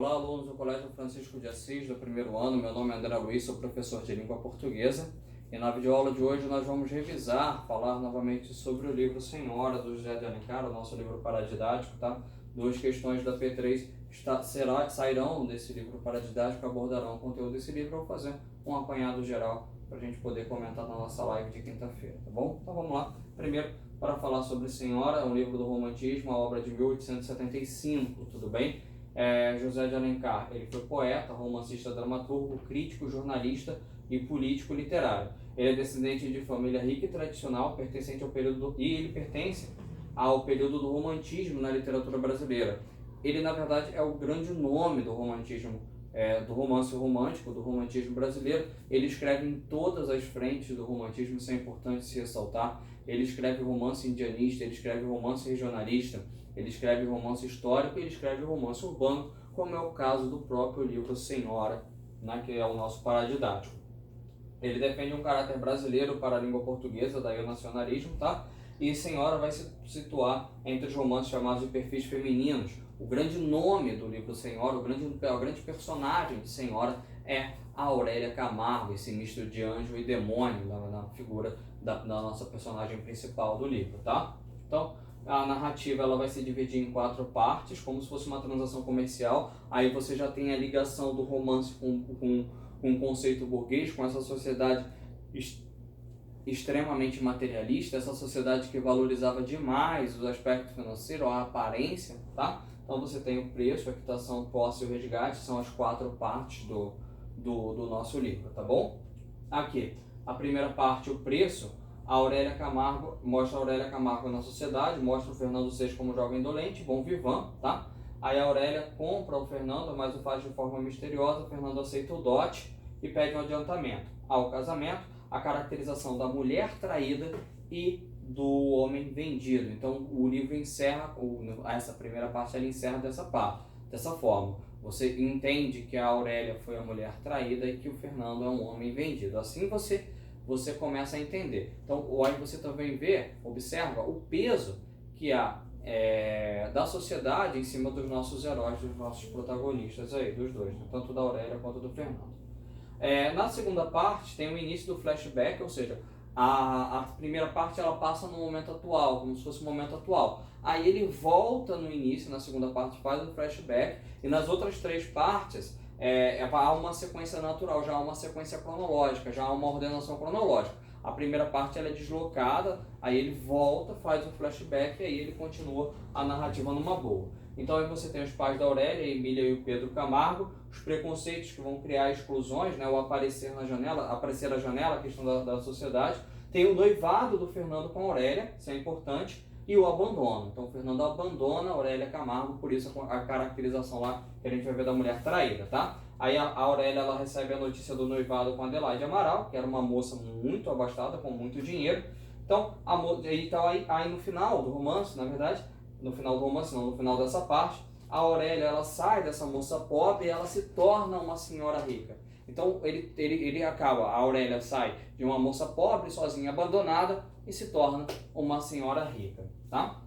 Olá, alunos do Colégio Francisco de Assis, do primeiro ano. Meu nome é André Luiz, sou professor de língua portuguesa. E na videoaula de hoje nós vamos falar novamente sobre o livro Senhora, do José de Alencar, o nosso livro paradidático, tá? Duas questões da P3 sairão desse livro paradidático, abordarão o conteúdo desse livro. Eu vou fazer um apanhado geral para a gente poder comentar na nossa live de quinta-feira, tá bom? Então vamos lá. Primeiro, para falar sobre Senhora, um livro do Romantismo, a obra de 1875, tudo bem? José de Alencar, ele foi poeta, romancista, dramaturgo, crítico, jornalista e político literário. Ele é descendente de família rica e tradicional, ele pertence ao período do romantismo na literatura brasileira. Ele, na verdade, é o grande nome do romantismo, do romance romântico, do romantismo brasileiro. Ele escreve em todas as frentes do romantismo, isso é importante se ressaltar. Ele escreve romance indianista, ele escreve romance regionalista, ele escreve romance histórico e ele escreve romance urbano, como é o caso do próprio livro Senhora, né, que é o nosso paradidático. Ele defende um caráter brasileiro para a língua portuguesa, daí o nacionalismo, tá? E Senhora vai se situar entre os romances chamados de perfis femininos. O grande nome do livro Senhora, o grande personagem de Senhora é a Aurélia Camargo, esse misto de anjo e demônio na figura da nossa personagem principal do livro, tá? Então, a narrativa ela vai se dividir em 4 partes, como se fosse uma transação comercial. Aí você já tem a ligação do romance com um conceito burguês, com essa sociedade extremamente materialista, essa sociedade que valorizava demais os aspectos financeiros, a aparência, tá? Então você tem o preço, a quitação, posse e o resgate, são as 4 partes do nosso livro, tá bom? Aqui, a primeira parte, o preço. A Aurélia Camargo mostra a Aurélia Camargo na sociedade, mostra o Fernando VI como jovem indolente, bom vivant, tá? Aí a Aurélia compra o Fernando, mas o faz de forma misteriosa. O Fernando aceita o dote e pede um adiantamento. Ao casamento, a caracterização da mulher traída e do homem vendido. Então o livro encerra, essa primeira parte ela encerra dessa forma. Você entende que a Aurélia foi a mulher traída e que o Fernando é um homem vendido. Assim você começa a entender. Então, aí você também observa o peso que há da sociedade em cima dos nossos heróis, dos nossos protagonistas aí, dos dois, né? Tanto da Aurélia quanto do Fernando. Na segunda parte tem o início do flashback, ou seja, a primeira parte ela passa no momento atual, como se fosse o momento atual. Aí ele volta no início, na segunda parte faz o flashback, e nas outras 3 partes há uma sequência natural, já há uma sequência cronológica, já há uma ordenação cronológica. A primeira parte ela é deslocada, aí ele volta, faz o flashback e aí ele continua a narrativa numa boa. Então aí você tem os pais da Aurélia, a Emília e o Pedro Camargo, os preconceitos que vão criar exclusões, né, o aparecer à janela, a questão da sociedade. Tem o noivado do Fernando com a Aurélia, isso é importante, e o abandono. Então o Fernando abandona a Aurélia Camargo, por isso a caracterização lá que a gente vai ver da mulher traída, tá? Aí a Aurélia ela recebe a notícia do noivado com Adelaide Amaral, que era uma moça muito abastada, com muito dinheiro. Então, aí no final do romance, na verdade, no final dessa parte, a Aurélia ela sai dessa moça pobre e ela se torna uma senhora rica. Então a Aurélia sai de uma moça pobre, sozinha, abandonada, e se torna uma senhora rica, tá?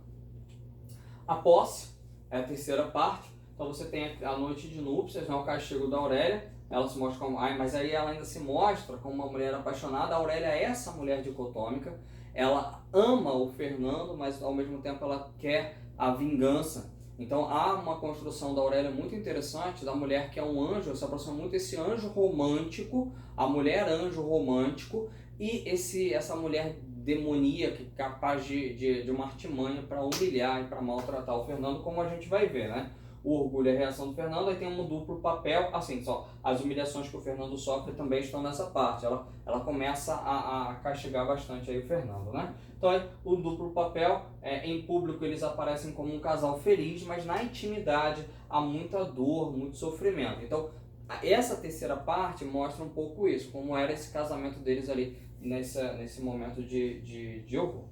A posse é a terceira parte. Então você tem a noite de núpcias, né, o castigo da Aurélia. Ela se mostra mas aí ela ainda se mostra como uma mulher apaixonada. A Aurélia é essa mulher dicotômica. Ela ama o Fernando, mas ao mesmo tempo ela quer a vingança. Então há uma construção da Aurélia muito interessante, da mulher que é um anjo, se aproxima muito esse anjo romântico, a mulher anjo romântico, e essa mulher demoníaca, capaz de uma artimanha para humilhar e para maltratar o Fernando, como a gente vai ver, né? O orgulho e a reação do Fernando, aí tem um duplo papel, assim, só as humilhações que o Fernando sofre também estão nessa parte, ela começa a castigar bastante aí o Fernando, né? Então aí, o duplo papel, em público eles aparecem como um casal feliz, mas na intimidade há muita dor, muito sofrimento. Então essa terceira parte mostra um pouco isso, como era esse casamento deles ali nesse momento de horror.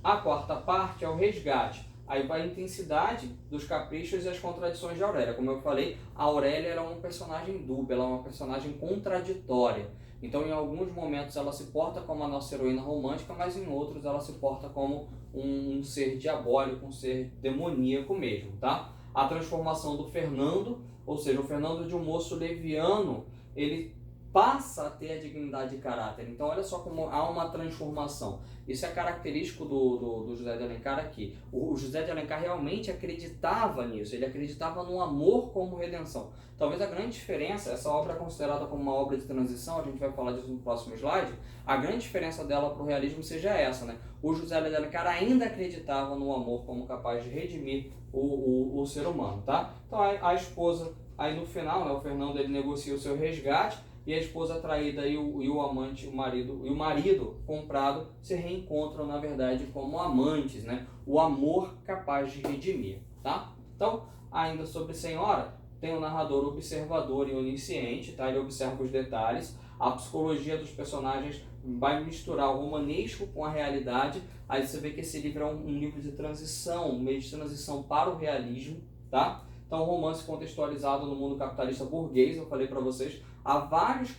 A quarta parte é o resgate. Aí vai a intensidade dos caprichos e as contradições de Aurélia. Como eu falei, a Aurélia era uma personagem dúbia, ela é uma personagem contraditória. Então, em alguns momentos ela se porta como a nossa heroína romântica, mas em outros ela se porta como um ser diabólico, um ser demoníaco mesmo, tá? A transformação do Fernando, ou seja, o Fernando de um moço leviano, ele passa a ter a dignidade de caráter. Então olha só como há uma transformação. Isso é característico do José de Alencar aqui. O José de Alencar realmente acreditava nisso, ele acreditava no amor como redenção. Talvez a grande diferença, essa obra é considerada como uma obra de transição, a gente vai falar disso no próximo slide, a grande diferença dela para o realismo seja essa, né? O José de Alencar ainda acreditava no amor como capaz de redimir o ser humano, tá? Então a esposa, aí no final, né, o Fernando ele negocia o seu resgate, e a esposa traída e o amante, o marido comprado se reencontram, na verdade, como amantes, né? O amor capaz de redimir, tá? Então, ainda sobre Senhora, tem um narrador observador e onisciente, tá? Ele observa os detalhes, a psicologia dos personagens vai misturar o romanesco com a realidade, aí você vê que esse livro é um livro de transição, um meio de transição para o realismo, tá? Então, um romance contextualizado no mundo capitalista burguês, eu falei para vocês, há vários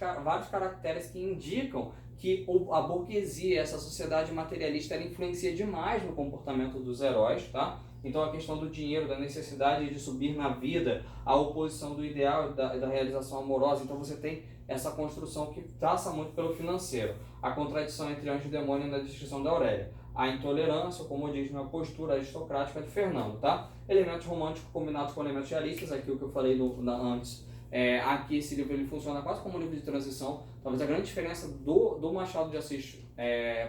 caracteres que indicam que a burguesia, essa sociedade materialista, ela influencia demais no comportamento dos heróis, tá? Então a questão do dinheiro, da necessidade de subir na vida, a oposição do ideal e da realização amorosa, então você tem essa construção que traça muito pelo financeiro. A contradição entre anjo e demônio na descrição da Aurélia. A intolerância, o comodismo, a postura aristocrática de Fernando, tá? Elementos românticos combinados com elementos realistas, aquilo que eu falei antes. Aqui esse livro ele funciona quase como um livro de transição. Talvez a grande diferença do Machado de Assis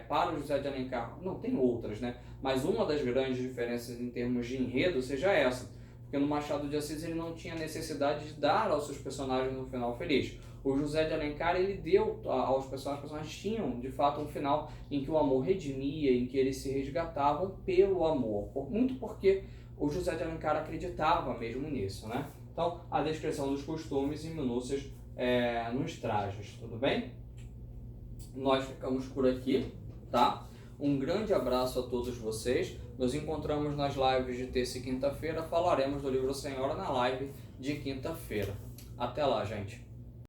para o José de Alencar, não, tem outras, né? Mas uma das grandes diferenças em termos de enredo seja essa. Porque no Machado de Assis ele não tinha necessidade de dar aos seus personagens um final feliz. O José de Alencar ele deu aos personagens, os personagens tinham de fato um final em que o amor redimia, em que eles se resgatavam pelo amor. Muito porque o José de Alencar acreditava mesmo nisso, né? Então, a descrição dos costumes e minúcias nos trajes, tudo bem? Nós ficamos por aqui, tá? Um grande abraço a todos vocês. Nos encontramos nas lives de terça e quinta-feira. Falaremos do livro Senhora na live de quinta-feira. Até lá, gente.